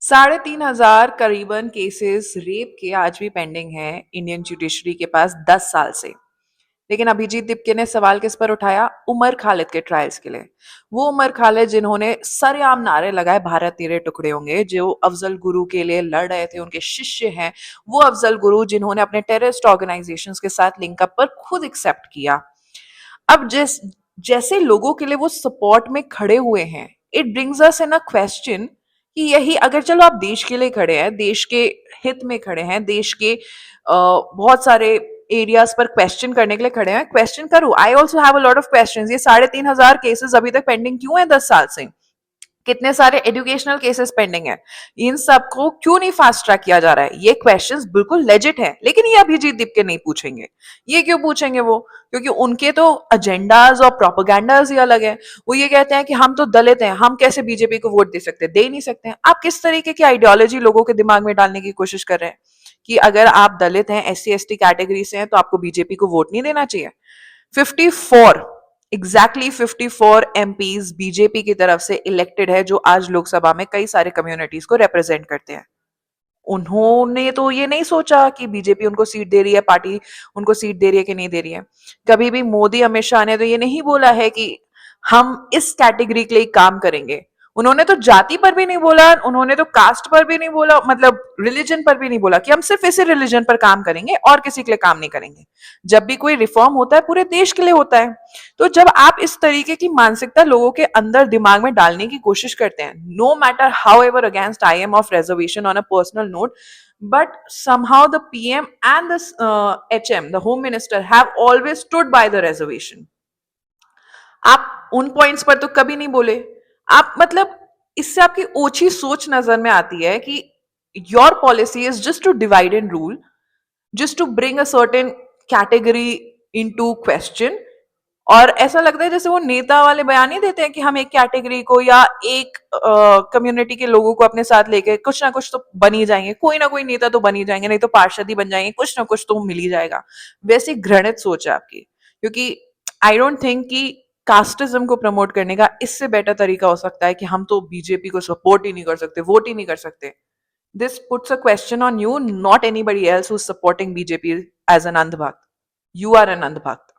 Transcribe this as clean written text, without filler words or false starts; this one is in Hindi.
3,500 करीबन केसेस रेप के आज भी पेंडिंग है इंडियन जुडिशरी के पास 10 साल से। लेकिन अभिजीत दीपके ने सवाल किस पर उठाया? उमर खालिद के ट्रायल्स के लिए। वो उमर खालिद जिन्होंने सरेआम नारे लगाए भारत तेरे टुकड़े होंगे, जो अफजल गुरु के लिए लड़ रहे थे, उनके शिष्य हैं। वो अफजल गुरु जिन्होंने अपने टेररिस्ट ऑर्गेनाइजेशंस के साथ लिंकअप पर खुद एक्सेप्ट किया। अब जैसे लोगों के लिए वो सपोर्ट में खड़े हुए हैं, it brings us in a question कि यही अगर चलो आप देश के लिए खड़े हैं, देश के हित में खड़े हैं, देश के बहुत सारे एरियाज पर क्वेश्चन करने के लिए खड़े हैं, क्वेश्चन करो। I also have a lot of questions. ये 3,500 केसेस अभी तक पेंडिंग क्यों है 10 साल से? कितने सारे एजुकेशनल केसेस पेंडिंग है? इन सबको क्यों नहीं फास्ट ट्रैक किया जा रहा है? ये क्वेश्चंस बिल्कुल लेजिट है, लेकिन ये अभिजीत दीप के नहीं पूछेंगे। ये क्यों पूछेंगे वो? क्योंकि उनके तो एजेंडाज और प्रोपोगंडाज ही अलग है। वो ये कहते हैं कि हम तो दलित हैं, हम कैसे बीजेपी को वोट दे सकते हैं? दे नहीं सकते हैं। आप किस तरीके की आइडियोलॉजी लोगों के दिमाग में डालने की कोशिश कर रहे हैं कि अगर आप दलित हैं, SC ST कैटेगरी से हैं, तो आपको बीजेपी को वोट नहीं देना चाहिए? 54 एग्जैक्टली 54 MPs बीजेपी की तरफ से इलेक्टेड है, जो आज लोकसभा में कई सारे कम्युनिटीज को रिप्रेजेंट करते हैं। उन्होंने तो ये नहीं सोचा कि बीजेपी उनको सीट दे रही है, पार्टी उनको सीट दे रही है कि नहीं दे रही है। कभी भी मोदी अमित शाह ने तो ये नहीं बोला है कि हम इस कैटेगरी के लिए काम करेंगे। उन्होंने तो जाति पर भी नहीं बोला, उन्होंने तो कास्ट पर भी नहीं बोला, मतलब रिलीजन पर भी नहीं बोला कि हम सिर्फ इसी रिलीजन पर काम करेंगे और किसी के लिए काम नहीं करेंगे। जब भी कोई रिफॉर्म होता है पूरे देश के लिए होता है। तो जब आप इस तरीके की मानसिकता लोगों के अंदर दिमाग में डालने की कोशिश करते हैं, no matter however against I am of reservation on a personal note, but somehow the PM and the HM, the Home Minister, have always stood by the reservation. आप उन पॉइंट्स पर तो कभी नहीं बोले। आप मतलब इससे आपकी ओछी सोच नजर में आती है कि your policy is just to divide and rule, just to bring a certain category into question. और ऐसा लगता है जैसे वो नेता वाले बयान नहीं देते हैं कि हम एक कैटेगरी को या एक कम्युनिटी के लोगों को अपने साथ लेके कुछ ना कुछ तो बन ही जाएंगे, कोई ना कोई नेता तो बन ही जाएंगे, नहीं तो पार्षद ही बन जाएंगे, कुछ ना कुछ तो मिल ही जाएगा। वैसी घृणित सोच है आपकी। क्योंकि आई डोंट थिंक कि कास्टिज्म को प्रमोट करने का इससे बेटर तरीका हो सकता है कि हम तो बीजेपी को सपोर्ट ही नहीं कर सकते, वोट ही नहीं कर सकते। This puts a question on you, not anybody else who is supporting BJP as an अंधभक्त। You are an अंधभक्त।